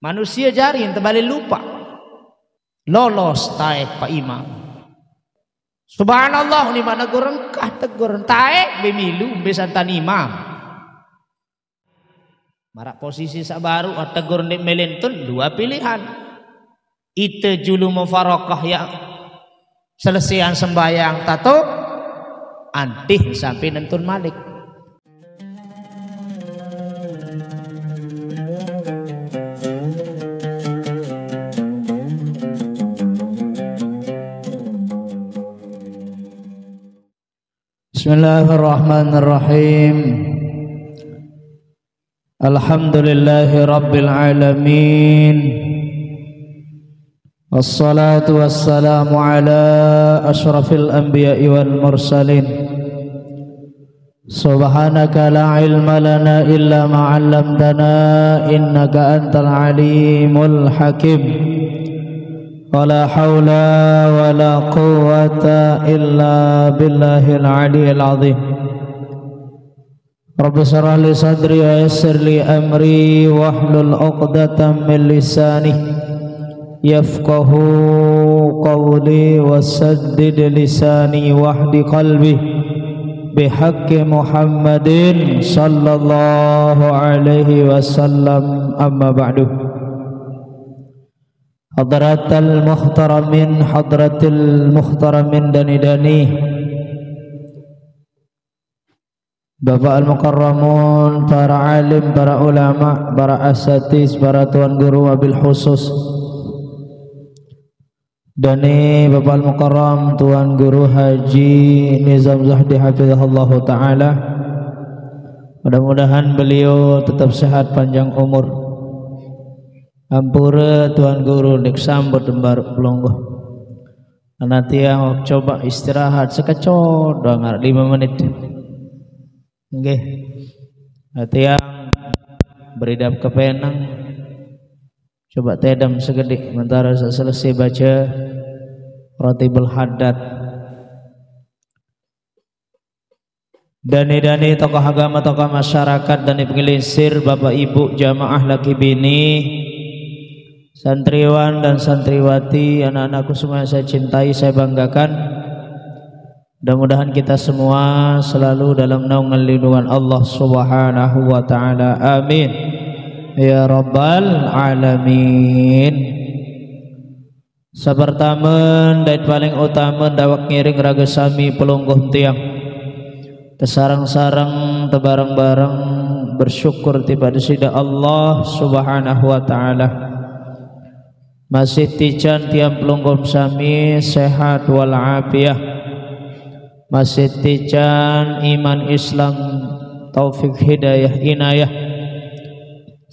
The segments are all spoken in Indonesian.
Manusia jari ente balik lupa. Lolos taek Pak Imam. Subhanallah ni mana goreng kah tegur taek bemilu besantan imam. Marak posisi sabaru tegur nek melentun dua pilihan. Ite julu mufarakah ya selesaian sembahyang tato antih sampai nentun malik. Bismillahirrahmanirrahim. Alhamdulillahi rabbil alamin. Wassalatu wassalamu ala ashrafil anbiya'i wal mursalin. Subhanaka la ilma lana illa ma 'allamtana innaka antal alimul hakim. Wala haula wala quwwata illa billahil aliyyil azim. Rabbi shrah li sadri wa yassir li amri wahlul 'uqdatam min lisani yafqahu qawli wasaddid lisani wahdi qalbi bihaqqi Muhammadin sallallahu alaihi wasallam. Amma ba'du. Hadratal muhtaramin dani Bapak al-mukarramun, para alim, para ulama, para asatiz, para tuan guru wabil khusus. Dani Bapak al-mukarram tuan guru Haji Nizam Zahdi hafizahullah ta'ala. Mudah-mudahan beliau tetap sehat panjang umur. Ampura tuan guru nek sambut dembar pelonggo. Nanti yang coba istirahat sekecot doang 5 menit. Nggih. Nanti yang beridap ke penang coba tedam segedik mentara selesai baca Ratibul Haddad. Dani tokoh agama, tokoh masyarakat, dani pengilisir, bapak ibu, jamaah laki bini, santriwan dan santriwati, anak-anakku semua yang saya cintai, saya banggakan. Mudah-mudahan kita semua selalu dalam naungan lindungan Allah Subhanahu wa taala. Amin ya rabbal alamin. Sapertamen dan paling utama dawak ngiring raga sami pelungguh tiang. Tesarang-sarang tebarang-barang bersyukur tiba sida Allah Subhanahu wa taala. Masih tijan tiang pelunggum sami sehat walafiat. Masih tijan iman Islam taufik hidayah inayah.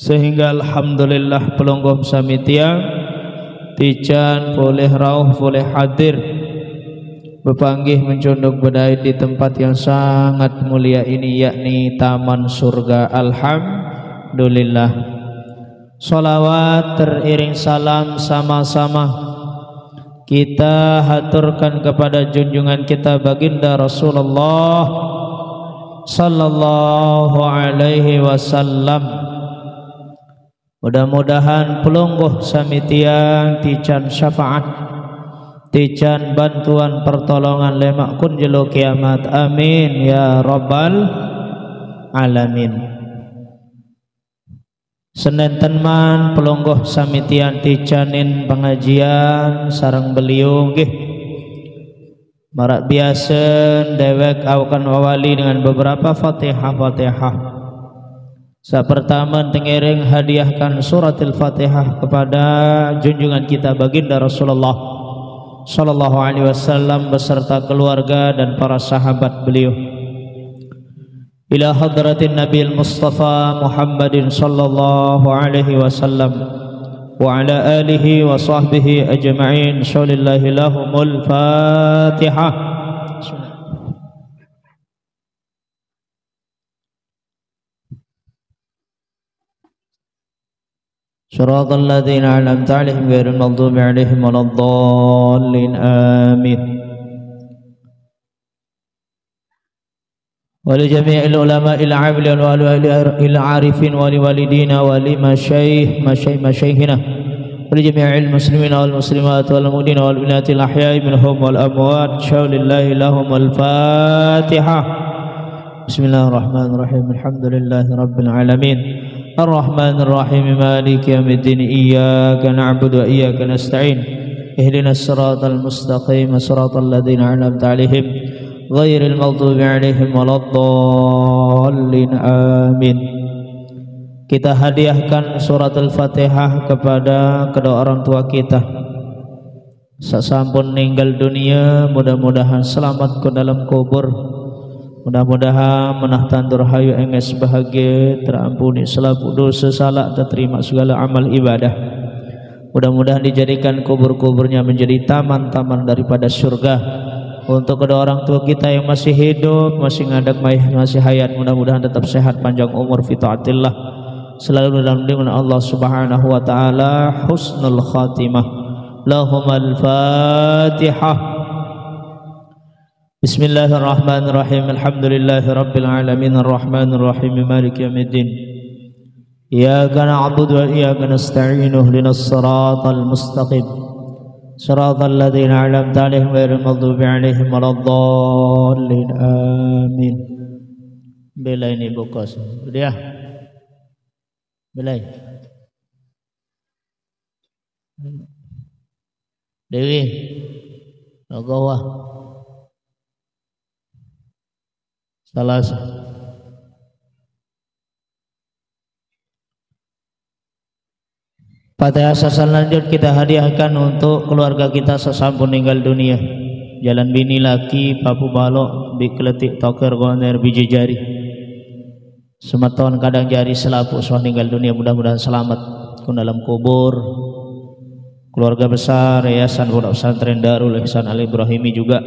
Sehingga alhamdulillah pelunggum sami tiang tijan boleh rauh boleh hadir berpanggih mencunduk berdaya di tempat yang sangat mulia ini, yakni taman surga. Alhamdulillah. Salawat teriring salam sama-sama kita haturkan kepada junjungan kita baginda Rasulullah sallallahu alaihi wasallam. Mudah-mudahan pelungguh samitian tijan syafaat, tijan bantuan pertolongan lemak kun jelo kiamat. Amin ya rabbal alamin. Senin teman pelungguh samitian tijanin pengajian sarang beliau nggih marak biasa dewek awakan wawali dengan beberapa fatihah. Saat pertama tengiring hadiahkan suratul Fatihah kepada junjungan kita baginda Rasulullah sallallahu alaihi wasallam beserta keluarga dan para sahabat beliau. Ila hadratin Nabil Mustafa Muhammadin sallallahu alaihi wasallam wa ala alihi wa sahbihi ajma'in. Shalillahi lahumul Fatihah. Shiratal ladzina an'amta 'alaihim ghairil maghdubi 'alaihim waladdallin. Amin. ولجميع العلماء العاملين والعارفين ولوالدينا ولمشايخنا ولجميع المسلمين والمسلمات والمؤمنين والمؤمنات الأحياء منهم والأموات شاء لله لهم الفاتحة. بسم الله الرحمن الرحيم الحمد لله رب العالمين الرحمن الرحيم مالك يوم الدين إياك نعبد وإياك نستعين اهدنا الصراط المستقيم صراط الذين أنعمت عليهم غير المغضوب عليهم ولا الضالين آمين. Kita hadiahkan surat Al-Fatihah kepada kedua orang tua kita sasampun meninggal dunia, mudah-mudahan selamat ke dalam kubur, mudah-mudahan menahtan durhayu enges bahagia, terampuni selaku dosa salah, terima segala amal ibadah. Mudah-mudahan dijadikan kubur-kuburnya menjadi taman-taman daripada surga. Untuk kedua orang tua kita yang masih hidup, masih ngadak, masih hayat, mudah-mudahan tetap sehat, panjang umur, fi taatillah, selalu dalam lindungan Allah Subhanahu wa taala, husnul khatimah. Lahumal Fatihah. Bismillahirrahmanirrahim. Alhamdulillahirabbil alamin arrahmanir rahim maliki yaumiddin. Iyyaka na'budu wa iyyaka nasta'in ihdinas siratal mustaqim siratal ladzina an'amta 'alaihim ghairil maghdubi 'alaihim waladdallin amin. Bela ini bokos. Dia. Belai. Dewi. Logawa. Salah. Fatihah selanjut kita hadiahkan untuk keluarga kita sesampun meninggal dunia. Jalan bini laki Papu Balok Bikletik Toker Goner biji jari Sematon kadang jari selapu sudah meninggal dunia, mudah-mudahan selamat ke dalam kubur. Keluarga besar Yayasan Pondok Pesantren Darul Ihsan Al Ibrahimi juga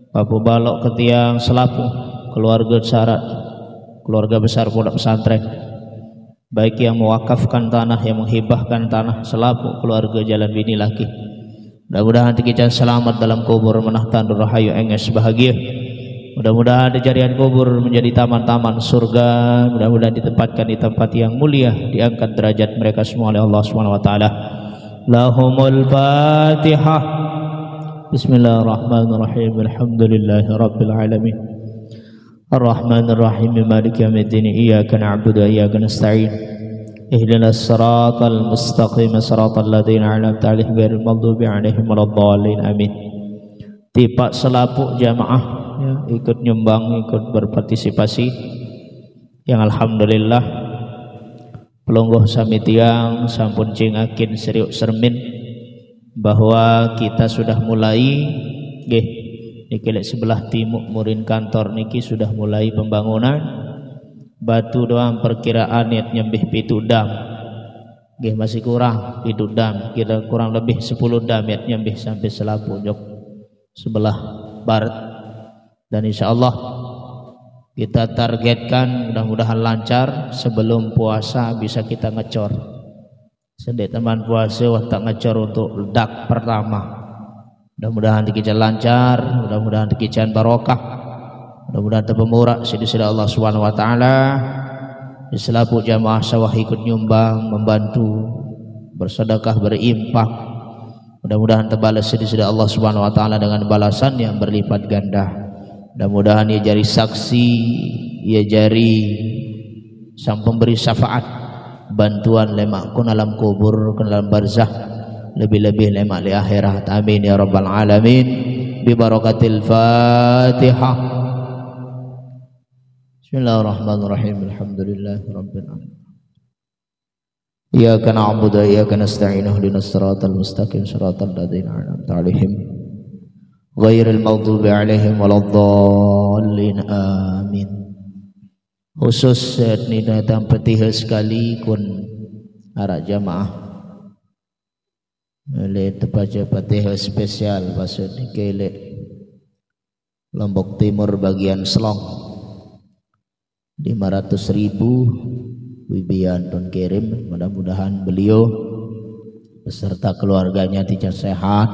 Papu Balok Ketiang selapu keluarga syarat, keluarga besar Pondok Pesantren, baik yang mewakafkan tanah, yang menghibahkan tanah, selapu keluarga Jalan Bini Laki. Mudah-mudahan tikican selamat dalam kubur, menahtan rahayu enges bahagia. Mudah-mudahan dijadikan kubur menjadi taman-taman surga. Mudah-mudahan ditempatkan di tempat yang mulia, diangkat derajat mereka semua oleh Allah Subhanahu wa taala. Lahumul Fatihah. Bismillahirrahmanirrahim. Alhamdulillahirabbil alamin. Ar-Rahmanir Rahim Maliki yaumiddin. Iyyaka na'budu wa iyyaka nasta'in. Ihdinas siratal mustaqim siratal ladzina an'amta 'alaihim ghairil maghdubi 'alaihim waladdallin amin. Tipak selapuk jamaah ya, ikut nyumbang, ikut berpartisipasi yang alhamdulillah pelungguh sami tiang sampun cingakin seriuk sermin bahwa kita sudah mulai nggih niki lek sebelah timur murin kantor niki sudah mulai pembangunan. Batu doang perkiraan niat nyembih pitu dam nggih masih kurang pitu dam, kira kurang lebih 10 dam niat nyembih sampai selapu jok sebelah barat, dan insyaallah kita targetkan mudah-mudahan lancar sebelum puasa bisa kita ngecor. Sendek teman puasa waktu ngecor untuk ledak pertama. Mudah-mudahan dikican lancar, mudah-mudahan dikican barokah, mudah-mudahan terpemurah sidi-sidi Allah Subhanahu wa taala. Selaku jamaah sawah ikut nyumbang, membantu, bersedekah, berinfak. Mudah-mudahan terbalas sidi-sidi Allah Subhanahu wa taala dengan balasan yang berlipat ganda. Mudah-mudahan ia jari saksi, ia jari sang pemberi syafaat, bantuan lemak kun alam kubur, kun alam barzah, lebih-lebih lemak di akhirat. Amin ya rabbal alamin. Bi barakatil Fatihah. Bismillahirrahmanirrahim. Alhamdulillahirabbil alamin. Iyyaka na'budu wa iyyaka nasta'in. Ihdinas siratal mustaqim siratal ladzina an'amta 'alaihim ghairil maghdubi 'alaihim waladdallin amin. Khusus ni datang petiha sekali kun arak jamaah oleh terbaca petiha spesial pasal ni kelek Lombok Timur bagian Selong 500.000 Wibian Don kirim. Mudah-mudahan beliau beserta keluarganya tidak sehat,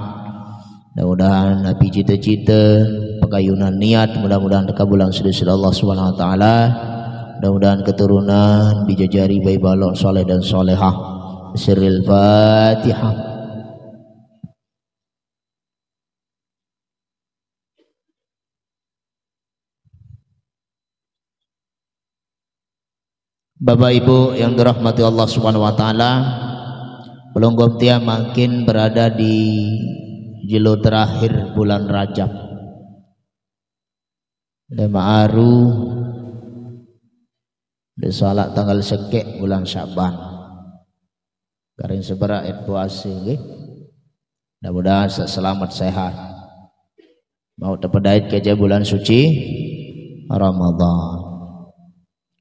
mudah-mudahan nabi cita-cita pekayunan niat, mudah-mudahan terkabulan sedih Allah Subhanahu wa taala. Mudah-mudahan keturunan bijajari bayi balok soleh dan solehah. Sirril Fatihah. Bapak Ibu yang dirahmati Allah Subhanahu wa taala, Pelonggom Tia makin berada di jilo terakhir bulan Rajab. Lema aru di salat tanggal sekek bulan Syaban. Karing seberak puasa nggih. Mudah-mudahan selamat sehat. Mau terpedait kerja bulan suci Ramadan.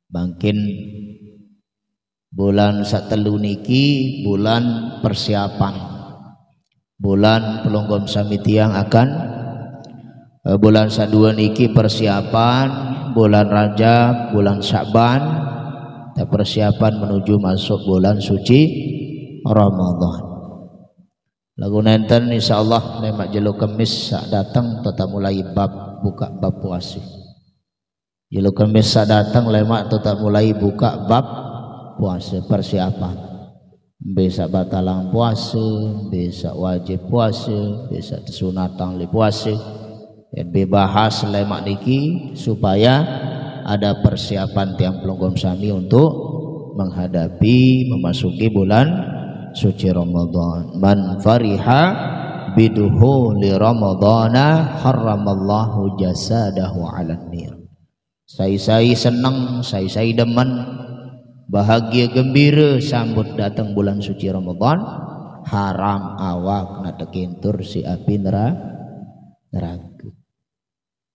Bangkin bulan satelu niki bulan persiapan. Bulan pelonggom sami tiang akan bulan sadua niki persiapan, bulan Rajab, bulan Syaban, persiapan menuju masuk bulan suci Ramadan. Lagu nenten insyaallah lemak jelo kemis sak datang tetap mulai buka bab puasa. Jelo kemis sak datang lemak tetap mulai buka bab puasa persiapan. Besok batalang puasa, besok wajib puasa, besok sunatan li puasa. Bahas lemak niki supaya ada persiapan tiang pelonggom sami untuk menghadapi memasuki bulan suci Ramadan. Man fariha biduhuli Ramadana haramallahu jasadahu 'alan nar. Saya senang, saya demen, bahagia gembira sambut datang bulan suci Ramadan. Haram awak nak tekintur si api neraka.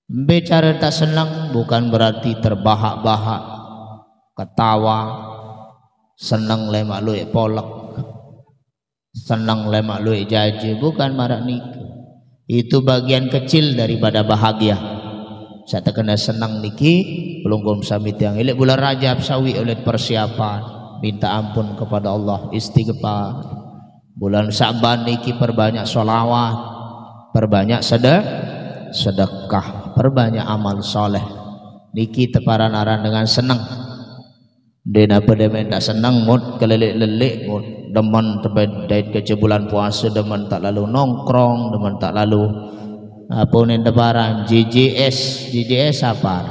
Bicara tak senang bukan berarti terbahak-bahak, ketawa, senang lemak lu polak, senang lemak lu jaji, bukan marak niki. Itu bagian kecil daripada bahagia. Saya terkena senang niki pelonggom samit yang elek bulan Rajab sawi oleh persiapan, minta ampun kepada Allah, istighfar. Bulan Syaban niki perbanyak sholawat, perbanyak sedekah, perbanyak amal soleh. Niki tepararan dengan senang. Den apa demen tak senang mud kelelek-lelek mud demen terbaik ke bulan puasa, demen tak lalu nongkrong, demen tak lalu apa nen teparan JJS apa?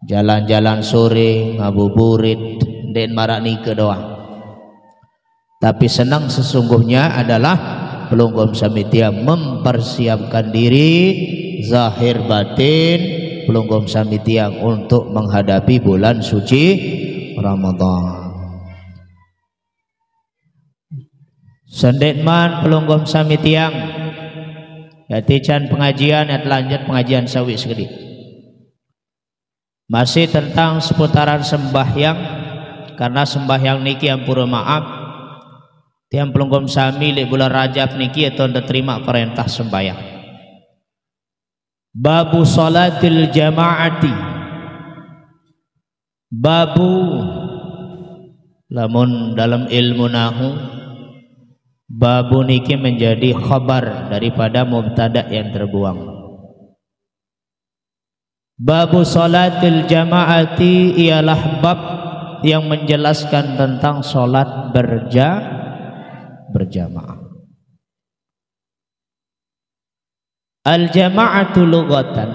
Jalan-jalan sore, ngabuburit, den marak nike doang. Tapi senang sesungguhnya adalah pelonggom samitia mempersiapkan diri zahir batin pelonggom samitia untuk menghadapi bulan suci Ramadan. Sendetman pelonggom samitiang yatican pengajian at lanjut pengajian sawi segede. Masih tentang seputaran sembahyang, karena sembahyang niki ampura maaf tiang pelonggom sami li bulan Rajab niki atau terima perintah sembahyang. Babu salatil jamaati, babu lamun dalam ilmu nahu babu niki menjadi khabar daripada mubtada yang terbuang. Babu salatil jamaati ialah bab yang menjelaskan tentang solat berjamaah. Al jama'atu lughatan,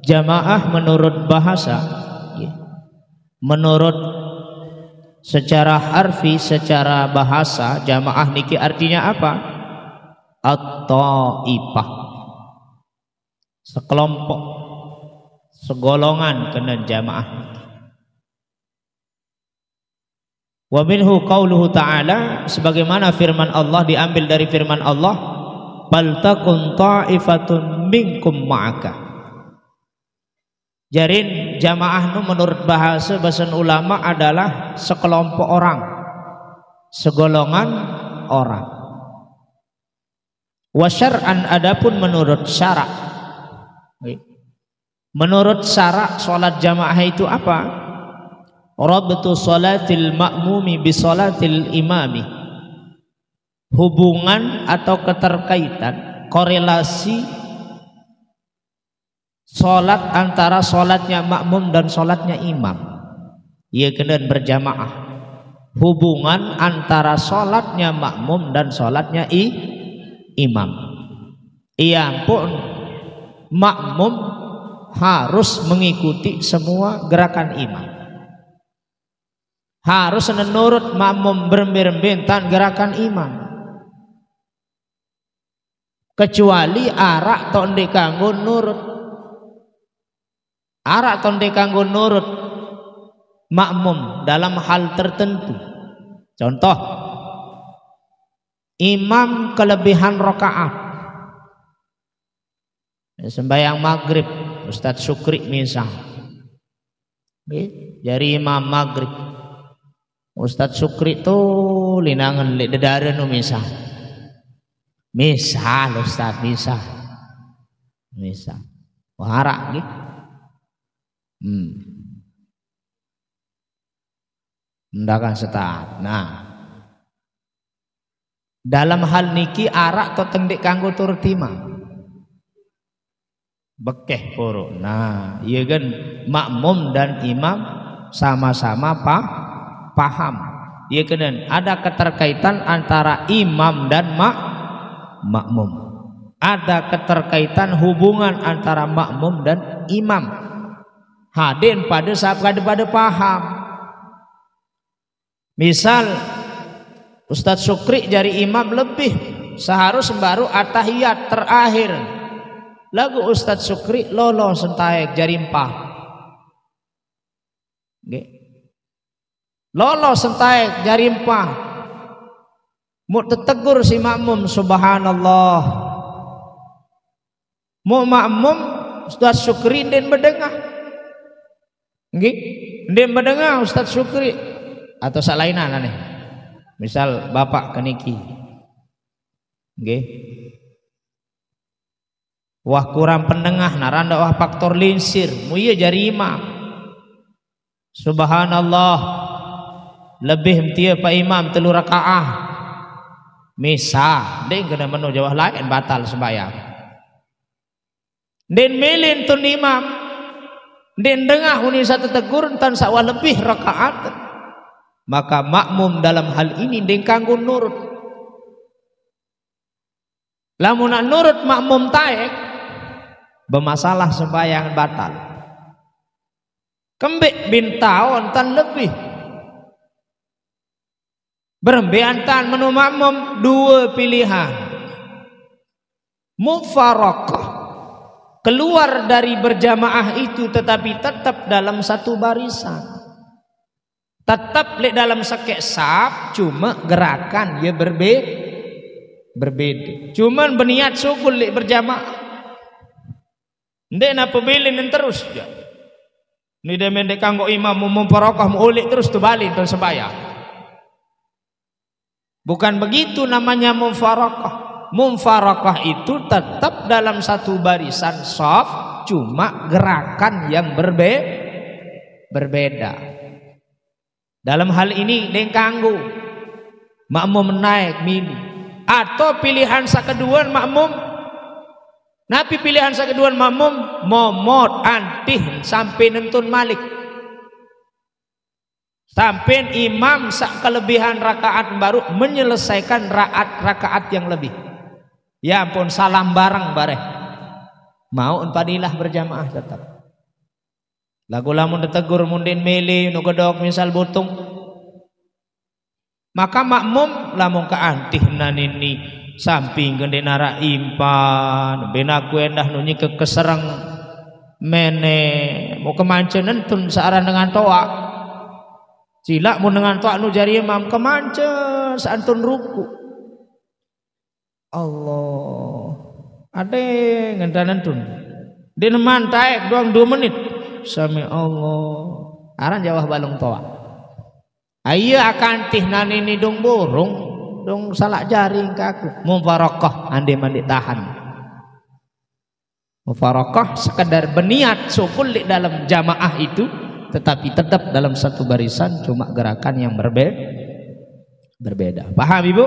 jamaah menurut bahasa, menurut secara harfi, secara bahasa jamaah niki artinya apa? At-ta'ifah, sekelompok, segolongan kena jamaah. Wa minhu qauluhu ta'ala, sebagaimana firman Allah diambil dari firman Allah, bal takun ta'ifatun minkum ma'aka. Jarin jamaah nu menurut bahasa bahasan ulama adalah sekelompok orang, segolongan orang. Wa syar'an, adapun menurut syarak, menurut syarak salat jamaah itu apa? Rabtu salatil ma'mumi bi salatil imami, hubungan atau keterkaitan, korelasi Salat antara salatnya makmum dan salatnya imam, ia kena berjamaah. Hubungan antara salatnya makmum dan salatnya imam. Ia pun makmum harus mengikuti semua gerakan imam. Harus menurut makmum beremben-embentan gerakan imam. Kecuali arak tok ndek kanggo nurut. Arak tok ndek kanggo nurut makmum dalam hal tertentu. Contoh, imam kelebihan rakaat. Sembahyang maghrib, Ustadz Sukri misal. Jadi imam maghrib. Ustadz Sukri tuh linangan lek dedare nu misal. Misal Ustadz, misal. Warak gitu. Mendakan setat. Nah, dalam hal niki arak atau tengdik kanggo turut imam. Bekeh poro. Nah, iya kan makmum dan imam sama-sama paham. Iya kan ada keterkaitan antara imam dan makmum. Ada keterkaitan hubungan antara makmum dan imam. Hadir pada saat pada paham. Misal Ustadz Sukri jari imam lebih seharus baru atahiyat terakhir. Lagu Ustadz Sukri lolo sentaek jari 4. Nggih. Lolo sentaek jari 4. Mu tetegur si makmum subhanallah. Mu makmum Ustadz Sukri den bedengah. Nggih. Den bedengah Ustadz Sukri atau salainan aneh. Misal bapak keniki. Nggih. Wah kurang penengah naranda wah faktor linsir muya jari imam. Subhanallah lebih tia pak imam telu rakaah. Misa den kena menu jawah lain batal sembahyang. Den melin tun imam. Den dengah uni satu tegur tan sawah lebih rakaat. Maka makmum dalam hal ini den kanggo nurut. Lamun nurut makmum taek bermasalah sembahyang batal. Kembik bintaon tan lebih. Berembeantan menu makmum dua pilihan. Mufaraqah, keluar dari berjamaah itu tetapi tetap dalam satu barisan. Tetap lek dalam sekek saf, cuma gerakan ya berbeda. Cuman berniat sukul lek berjamaah. Ndek napa bilin terus ya. Ni de mendek kanggo imam mufaraqah ulik terus tu balik tu sembahyang. Bukan begitu namanya mufaraqah. Mufaraqah itu tetap dalam satu barisan saf, cuma gerakan yang berbeda. Dalam hal ini den kanggo makmum naik mini atau pilihan sakeduan makmum. Napi pilihan sakeduan makmum momot antih sampai nentun malik. Sampai imam sak kelebihan rakaat baru menyelesaikan rakaat yang lebih. Ya ampun salam bareng bareh. Mau padilah berjamaah tetap. Lagu lamun ditegur mundin meli nu gedok misal butung. Maka makmum lamun kaantih nanini samping gede nara impan benaku endah nunyi keserang mene mau kemancen entun searan dengan toa. Cilak mun dengan toa nu jari imam kemancen saantun ruku. Allah. Ade ngendan entun. Dia mantai doang 2 menit. Sami Allah aran jawah balung toa ayo akan tih nanini dong burung dong salak jaring kaku mufaraqah ande mandi tahan mufaraqah sekedar berniat sukul di dalam jamaah itu tetapi tetap dalam satu barisan cuma gerakan yang berbeda. Paham ibu?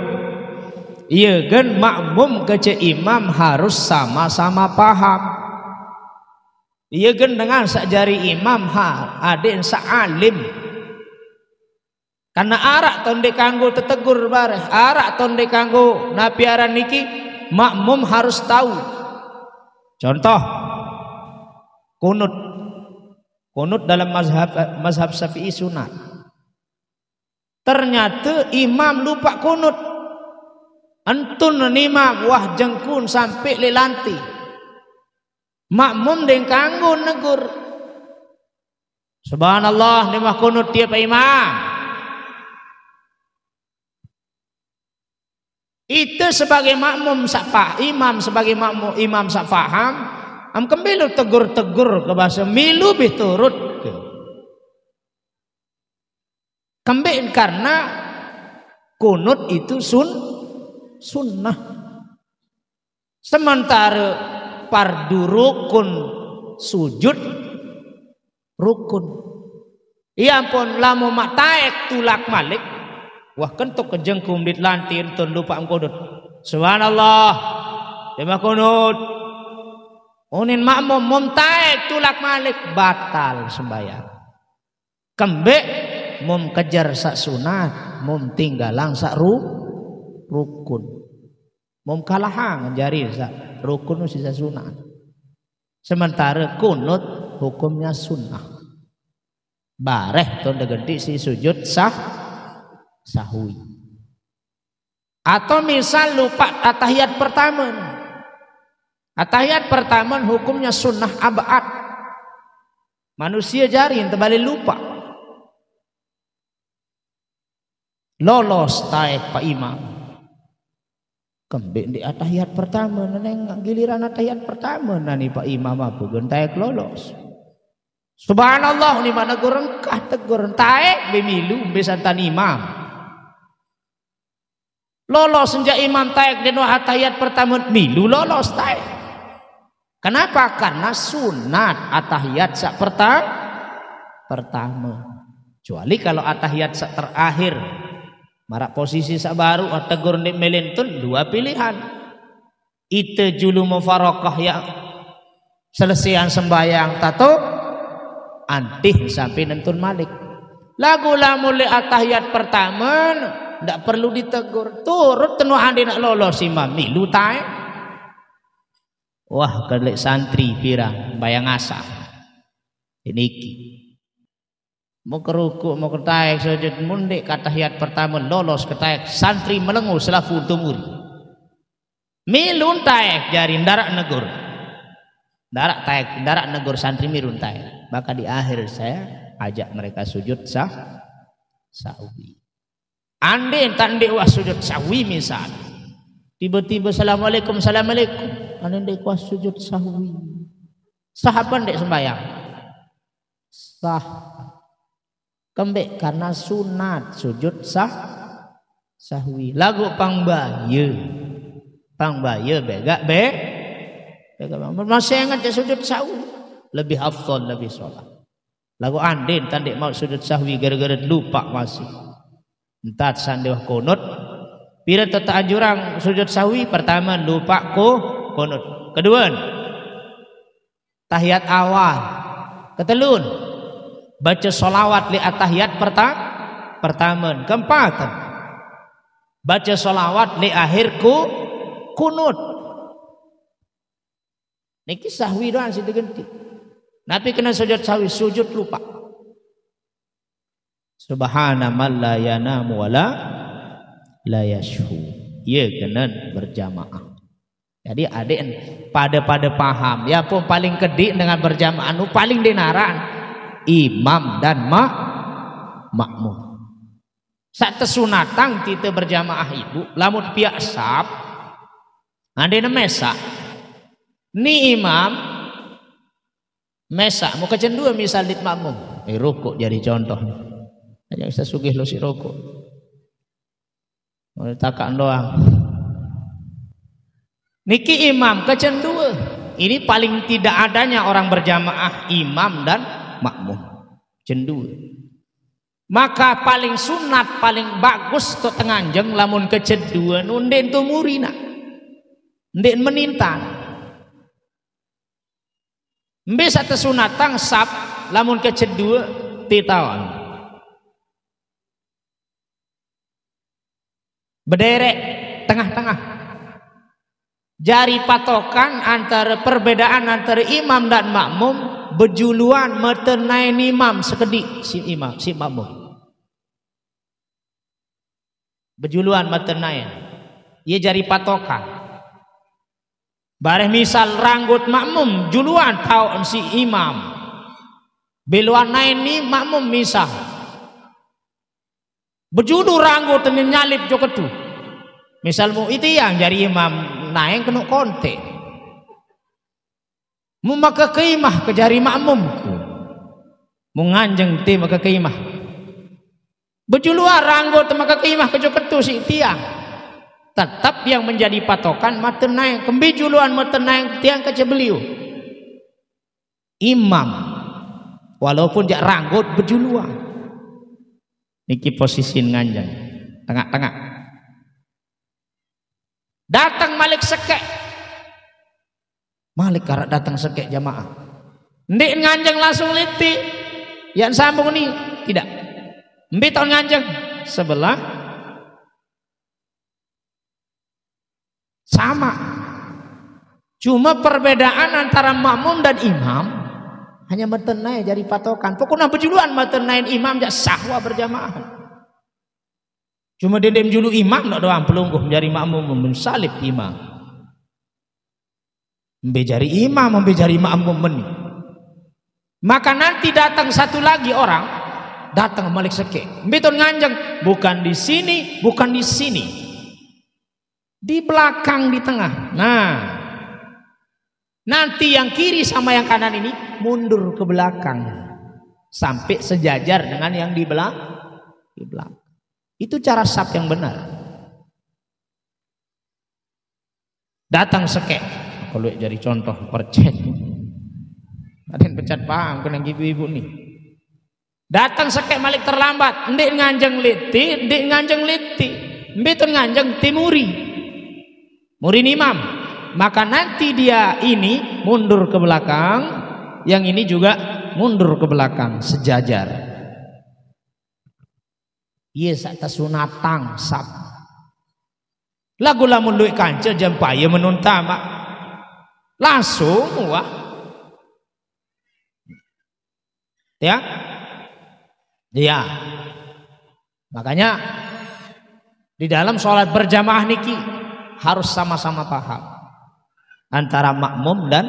Iya kan makmum kece imam harus sama-sama paham. Ia gen dengan sakjari imam aden sa'alim. Karena arak tonde kanggo tetegur bareh, arak tonde kanggo napiaran niki makmum harus tahu. Contoh kunut. Kunut dalam mazhab Syafi'i sunat. Ternyata imam lupa kunut. Antun imam wah jengkun sampai lelanti. Makmum deng kanggo negur. Subhanallah, nimah kunut dia Pak Imam. Itu sebagai makmum sak imam sebagai makmum imam sak paham, am kembali tegur-tegur ke bahasa milu bih turut. Kembali karena kunut itu sunnah. Sementara fardu rukun sujud rukun. Iya pun lamu mak taek tulak malik. Wah kentuk kejengkum dit lantir tun lupa angkodot. Subhanallah. Tema kunut. Unin makmum mum taek tulak malik batal sembahyang. Kembek mum kejar sak sunat, mum tinggalang sak rukun. Mum kalahang jari sak rukun sisa sunat. Sementara kunut hukumnya sunnah. Bareh ton degenti si sujud sahwi. Atau misal lupa atahiyat pertama. Atahiyat pertama hukumnya sunnah abad. Manusia jari ente balik lupa. Lolos taek Pak Imam. Kembali di atahiyat pertama, neneng giliran atahiyat pertama nani Pak Imam apa gentaek lolos. Subhanallah ni mana gorengkah tegur taek bemilu besantan imam. Lolos senja imam taek deno atahiyat pertama milu lolos taek. Kenapa? Karena sunat atahiyat sak pertama. Kecuali kalau atahiyat sak terakhir. Marak posisi sak baru tegur nek melentun dua pilihan. Ite julu mufarakah ya selesaian sembayang tato antih sampai nentun malik. Lagu mulai atahiyat pertama ndak perlu ditegur. Turut tenu ande nak lolos imam milu tae. Wah kelek santri pirang bayang asah. Ini mau keruku mau ketaik sujud mundek katahiyat pertama lolos ketaik santri melengu selafu tumuri milun taek jari darak negur darak taek darak negur santri mirun taek maka di akhir saya ajak mereka sujud sahwi ande tande wah sujud sahwi misal tiba-tiba assalamualaikum ande wah sujud sahwi sahabat dek sembayang sah kembek karena sunat sujud sahwi lagu pangbaya bega masih ingat sujud sahwi lebih afdal lebih sholat lagu andin tandek mau sujud sahwi gara-gara lupa masih entat sandewah kunut pira tata jurang sujud sahwi pertama lupa kunut kedua tahiyat awal ketelun baca solawat li atahiyat pertama keempat baca solawat li akhir kunut niki sahwi doang situ ganti nabi kena sujud sahwi sujud lupa subhana man la yanamu wala la yashhu ya kena berjamaah. Jadi adik pada paham ya pun paling kedik dengan berjamaah nu paling dinaran imam dan makmum. Saat sunatang kita berjamaah ibu, lamun piak sab, andena mesak. Ni imam mesak, mau kecendua misal dit makmum. Rukuk jadi contoh. Aja bisa sugih lo si rukuk. Mau takan doang. Niki imam kecendua. Ini paling tidak adanya orang berjamaah imam dan makmum cendu maka paling sunat paling bagus to tenganjeng lamun kecedua nunden tu murina nden menintan Bisa tersunatang sap lamun kecedua titawan bederek tengah-tengah jari patokan antara perbedaan antara imam dan makmum berjuluan metenain imam sekedik si makmum berjuluan metenain ia jari patokan. Bareh misal ranggut makmum juluan tahu si imam beluan nain ni makmum misal berjulu ranggut dan nyalip joketu misal mu itu yang jari imam naik kena konte mu maka keimah ke jari makmum mu nganjeng ti maka keimah berjuluan ranggut maka keimah ke joketu si tiang tetap yang menjadi patokan matenaing kembi juluan matenaing tiang kaca beliau imam walaupun jak ranggut berjuluan niki posisi nganjang tengah-tengah datang Malik sekek Malik karak datang sekek jamaah ndik nganjang langsung liti yang sambung nih tidak mbi tahun nganjang sebelah sama cuma perbedaan antara makmum dan imam hanya metenai jadi patokan pokoknya berjuluan metenain imam jak sahwa berjamaah cuma dedem julu imam nak doang pelungguh menjadi makmum mensalib imam membejari imam membejari makmum meni maka nanti datang satu lagi orang datang Malik Sekek beton nganjeng bukan di sini bukan di sini di belakang di tengah. Nah, nanti yang kiri sama yang kanan ini mundur ke belakang sampai sejajar dengan yang di belakang. Itu cara sap yang benar. Datang sekek, kalau jadi contoh percet. Ada yang pecat paham kena ibu-ibu nih. Datang sekek Malik terlambat, ndik nganjeng liti, mbetun nganjeng timuri. Murid imam, maka nanti dia ini mundur ke belakang, yang ini juga mundur ke belakang sejajar. Iya sak sunatang sap. Lagu lamun duit kanca jempaya menunta mak langsung wah. Ya, iya. Makanya di dalam sholat berjamaah niki harus sama-sama paham antara makmum dan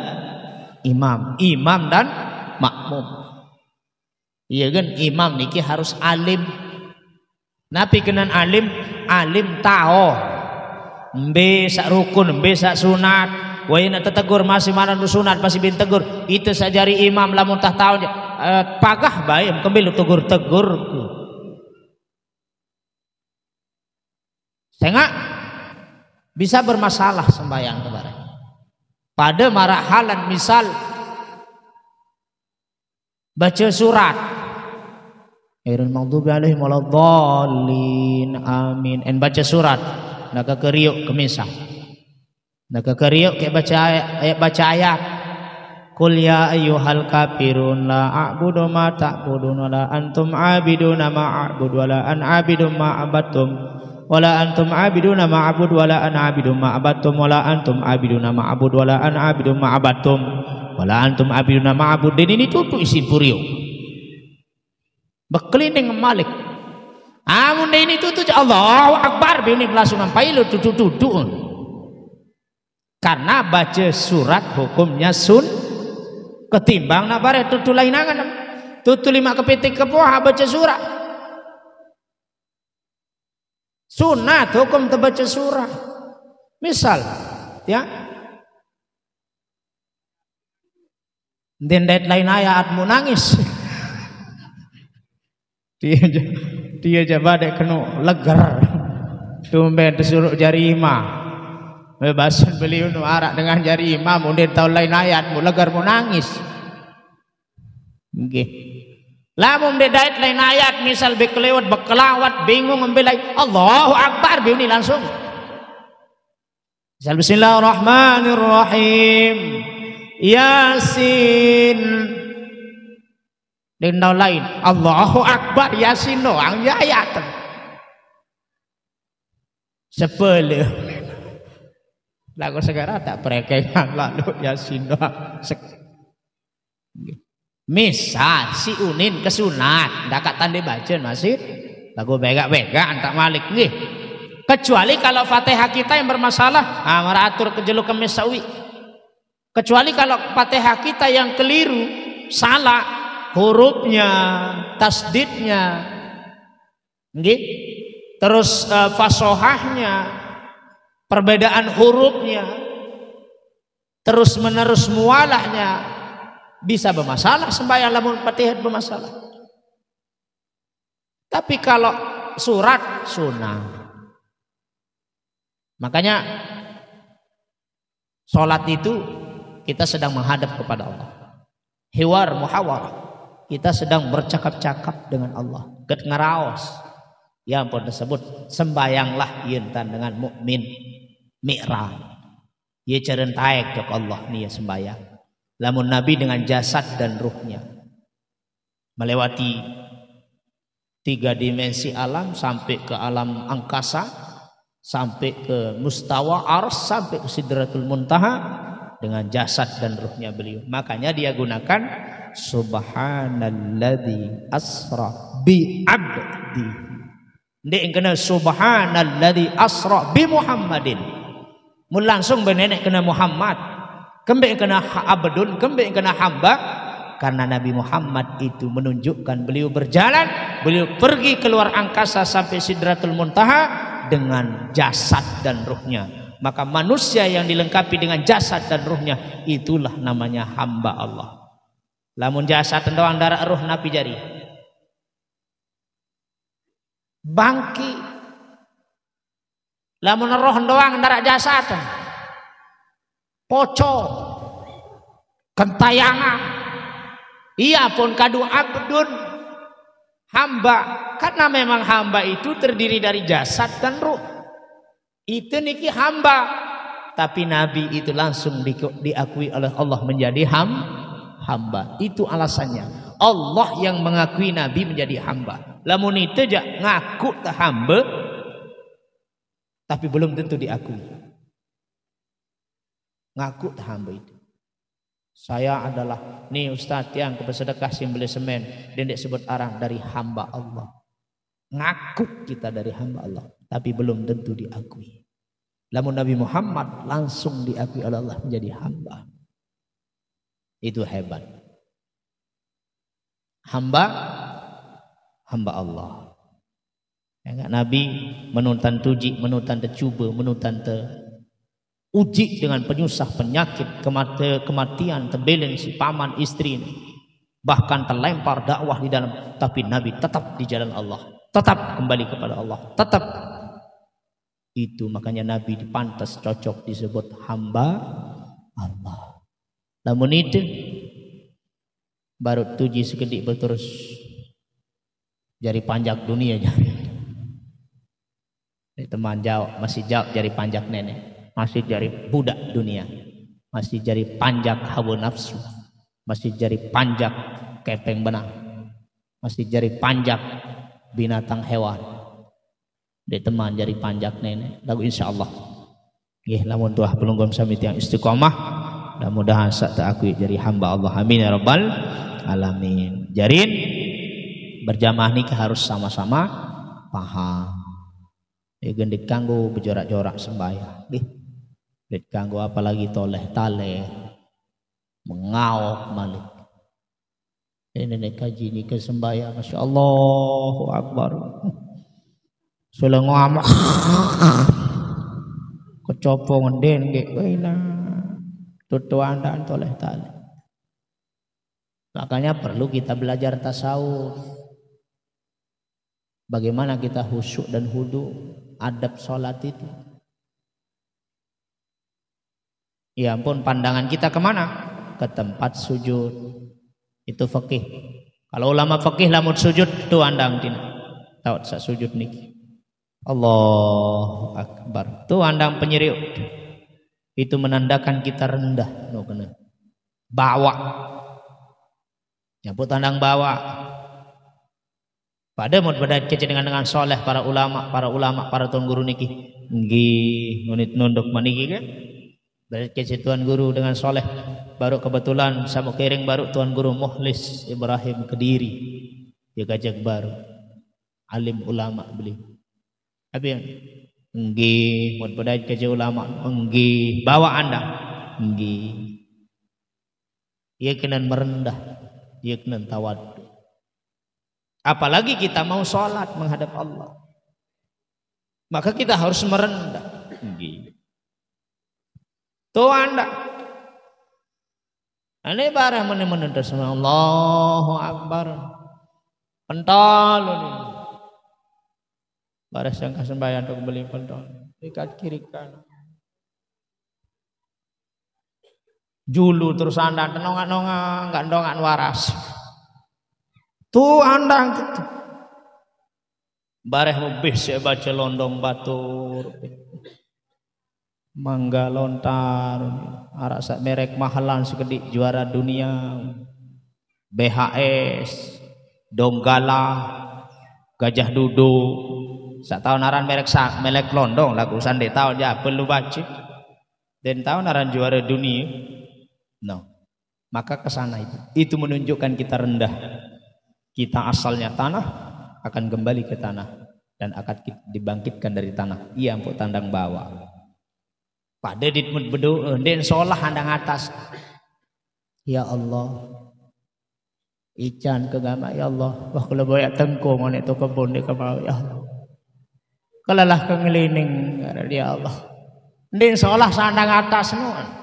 imam dan makmum. Iya kan imam niki harus alim. Napi kenan alim tahu. Mbe sak rukun, mbe sak sunat. Wah nak tegur masih mana nu sunat masih bin tegur. Itu sajari imam lamun tah tahu pagah bae kembali tegur. Tengah bisa bermasalah sembahyang kemarin. Pada marahalan misal baca surat Ghairil maghdubi alaihim waladdallin amin en baca surat nak keriuk kemisah nak keriuk kayak baca ayat Qul ya ayyuhal kafirun la a'budu ma ta'budun wa la antum 'abiduna ma a'budu wa la an 'abidu ma 'abadtum wala antum abiduna ma'abud wala an abidu ma'abatum wala antum abiduna ma'abud wala an abidu ma'abatum wala antum abiduna ma'abud. Dan ini tutu isin purio bekelining Malik amun ini tutu Allahu Akbar ini langsung sampai lu tutu karena baca surat hukumnya ketimbang nak bare tutu lainangan tutu 5 kepitik kepoha baca surat sunat hukum terbaca surah misal ya dendet lain ayat mu nangis dia coba dek kena legar tumben disuruh jari imam bebasan beliau nu arak dengan jari imam mundin tahu lain ayat mu legar mu nangis nggih. Lamun bedait lain ayat misal bekelewat bekelawat bingung membelai Allahu Akbar ini langsung. Misal bismillahirrahmanirrahim. Yasin. Dina lain Allahu Akbar Yasin doang ya ayat. Sepuluh. Lagu segera tak perekengan lalu Yasin doang. Misal si Unin kesunat, dakat tanda baca masih lagu begak-begak antak malik nih. Kecuali kalau Fatihah kita yang bermasalah, meratur kejeluk kemisawi. Kecuali kalau Fatihah kita yang keliru, salah hurufnya, tasdidnya, nggih. Terus fasohahnya, perbedaan hurufnya, terus menerus mualahnya, bisa bermasalah sembahyang lamun Fatihah bermasalah. Tapi kalau surat sunnah. Makanya sholat itu kita sedang menghadap kepada Allah. Hiwar muhawarah. Kita sedang bercakap-cakap dengan Allah. Ket ngaraos. Ya ampun disebut sembayanglah yentan dengan mukmin mi'raj. Ye ceren taek jok Allah nih ya sembayang. Lamun Nabi dengan jasad dan ruhnya melewati 3 dimensi alam sampai ke alam angkasa, sampai ke mustawa ars, sampai ke sidratul muntaha dengan jasad dan ruhnya beliau. Makanya dia gunakan subhanalladzi asra bi abdi. Ndek kena subhanalladzi asra bi Muhammadin. Mun langsung benenek kena Muhammad. Kembali kena abdun, kembali kena hamba. Karena Nabi Muhammad itu menunjukkan beliau berjalan, beliau pergi keluar angkasa sampai sidratul muntaha dengan jasad dan ruhnya. Maka manusia yang dilengkapi dengan jasad dan ruhnya itulah namanya hamba Allah. Lamun jasad doang darah ruh napi jari bangki. Lamun roh doang darah jasad poco kentayangan. Iya pun kadu abdun hamba, karena memang hamba itu terdiri dari jasad dan ruh. Itu niki hamba, tapi Nabi itu langsung diakui oleh Allah menjadi hamba. Itu alasannya Allah yang mengakui Nabi menjadi hamba. Lamun itu aja ngaku tak hamba, tapi belum tentu diakui. Ngaku tak hamba itu. Saya adalah nih Ustadz yang bersedekah simbol semen dan disebut arang dari hamba Allah. Ngaku kita dari hamba Allah, tapi belum tentu diakui. Lamun Nabi Muhammad langsung diakui oleh Allah menjadi hamba. Itu hebat. Hamba Allah. Ya, Nabi menuntan tuji, menuntan tercuba, menuntan uji dengan penyusah, penyakit, kematian, terbeleng si paman istri ini. Bahkan terlempar dakwah di dalam, tapi Nabi tetap di jalan Allah, tetap kembali kepada Allah, tetap. Itu makanya Nabi dipantas cocok disebut hamba Allah. Namun itu baru tuji sekedik berterus jari panjang dunia jari. Teman jauh masih jauh jari panjang nenek. Masih jari budak dunia, masih jari panjak hawa nafsu, masih jari panjak kepeng benang, masih jari panjak binatang hewan. Dia teman jari panjak nenek. Lagu insyaallah. Nggih lamun tuah pelunggum sami yang istiqomah, mudah-mudahan sak akui jadi hamba Allah. Amin ya rabbal alamin. Jarin berjamaah nikah harus sama-sama paham. Gendek kanggo berjorak-jorak sembahyang. Nggih. Gendek kanggo apalagi toleh-taleh mengauk malik. Ini kaji nikah sembahyang, Masya Allahu Akbar. Sulang ngamak kecopong den ge euy tutuan dan toleh-taleh. Makanya perlu kita belajar tasawuf. Bagaimana kita khusyuk dan hudu, adab sholat itu. Ya ampun, pandangan kita kemana? Ke tempat sujud. Itu fikih. Kalau ulama fikih lamun sujud tu andang tina. Tahu sak sujud niki. Allahu Akbar. Tu andang penyeriuk. Itu menandakan kita rendah. No kena. bawa. Nyebut tandang bawa. Pada mau berdait kece dengan soleh para ulama, para tuan guru niki. Nggih, nunit nunduk maniki kan. Berdait kece tuan guru dengan soleh. Baru kebetulan sama kering baru tuan guru Mukhlis Ibrahim Kediri. Dia Gajak Baru. Alim ulama beliau. Tapi yang nggih, mau berdait kece ulama, nggih, bawa Anda. Nggih. Ia kena merendah, ia kena tawadhu. Apalagi kita mau sholat menghadap Allah, maka kita harus merendah. Tuh Anda, ini barang menentu sama Allahu Akbar, pentol ini. Baris yang kasembayan untuk beli pentol, ikat kiri kanan. Julu terus Anda nongak-nongak, nggak nongak waras. Tuh Anda gitu. Bareh lebih saya baca londong batur, mangga lontar, arak sak merek mahalan sekedik juara dunia, BHS, Donggala, Gajah Duduk, sak tahun aran merek sak melek londong lagu sande tahun ya perlu baca, dan tahun aran juara dunia, no, maka kesana itu menunjukkan kita rendah. Kita asalnya tanah, akan kembali ke tanah dan akan dibangkitkan dari tanah. Ia empuk tandang bawah. Pada ditmut bedu den solah handang atas. Ya Allah, ican kegama ya Allah. Wah kalau banyak tengko mana itu kebun di kebawah ya Allah. Kalalah kengelining ya Allah. Den solah sandang atas nuan.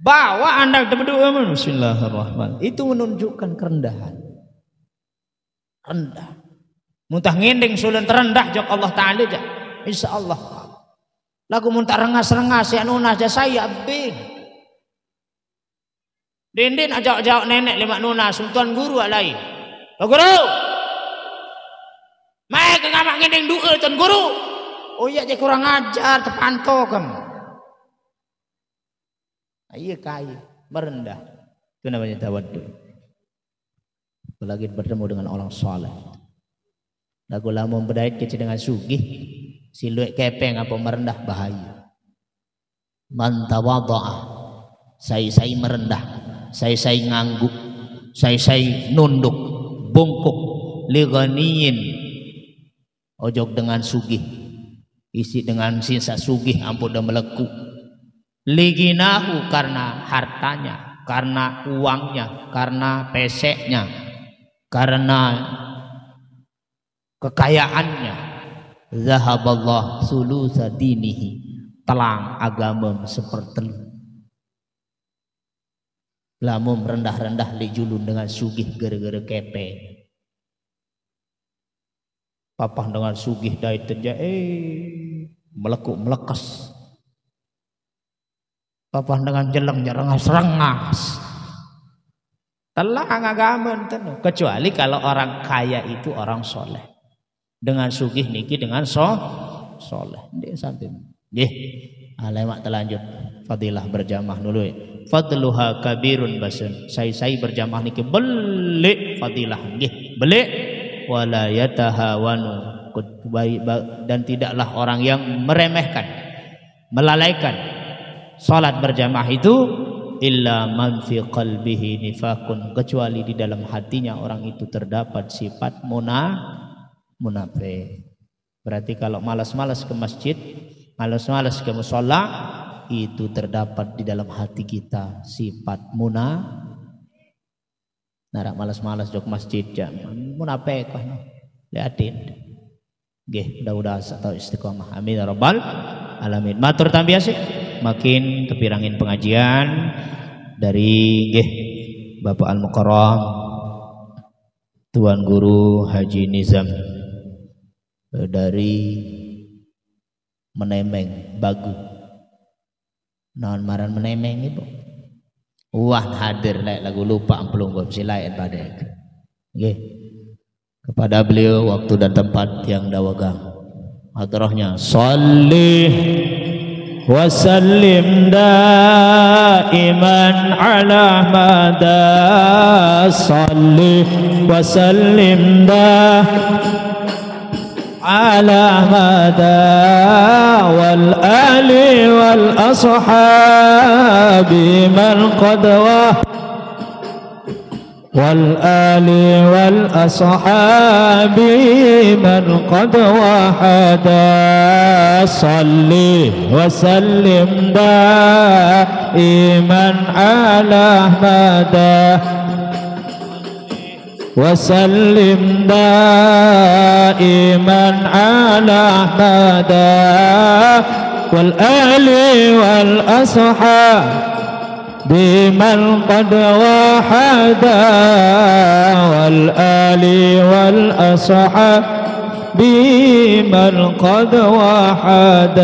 Bawa anda berdua. Bismillahirrahmanirrahim. Itu menunjukkan kerendahan. Rendah. Muntah ngending sulen terendah jok Allah Ta'ala aja. Insya Allah. Lagu muntah rengas-rengas ya nunah aja saya bin. Dindin ajak-ajak nenek lima nunah sultan guru alai. Pak guru. Mai ke ngamak ngending dua tuan guru. Oh iya je kurang ajar tepanto kamu. Iya kaya merendah. Itu namanya tawadhu. Lagi bertemu dengan orang soleh. Lagu lama berdait kecil dengan sugih, siluet kepeng apa merendah bahaya. Man tawadha'a, saya merendah, saya ngangguk, saya nunduk, bungkuk, li ghaniyin, ojok dengan sugih, isi dengan sisa sugih ampun dah meleku. Liginahu karena hartanya, karena uangnya, karena peseknya, karena kekayaannya. Zahaballah sulusa dinihi, telang agama seperti lamun rendah-rendah lijulun dengan sugih gara-gara kepe. Papah dengan sugih dai tenja melekuk melekas. Papah dengan jeleng rengas-rengas. Telah agama tentu. Kecuali kalau orang kaya itu orang soleh. Dengan sugih niki dengan soleh. Dia sampai. Lemak terlanjut. Fadilah berjamaah dulu ya. Fadluha kabirun basun. Saya berjamaah niki belik fadilah. Belik. Wala yatahawanu. Dan tidaklah orang yang meremehkan, melalaikan salat berjamaah itu. Illa man fi qalbihi nifakun, kecuali di dalam hatinya orang itu terdapat sifat munafik. Berarti kalau malas-malas ke masjid, malas-malas ke musholla, itu terdapat di dalam hati kita sifat narak malas-malas jok masjid jam munafik kah liatin. Nggih, mudah-mudahan atau istiqomah. Amin ya rabbal alamin. Matur tambiasi makin kepirangin pengajian dari Bapak Al-Mukarram Tuan Guru Haji Nizam dari Menemeng Bagu. Non maran Menemeng ibu. Wah hadir lagu lupa belum gue silain pada. Kepada beliau waktu dan tempat yang dawagang. Hadrahnya sholli وسلم دائما على مدى صل وسلم على مدى والآل والأصحاب من قد والآل والأصحاب من قد وحدا صل وسلم دائما على مدى وسلم دائما على مدى والآل والأصحاب بمن قد وحدا والآل والأصحاب بمن قد وحدا.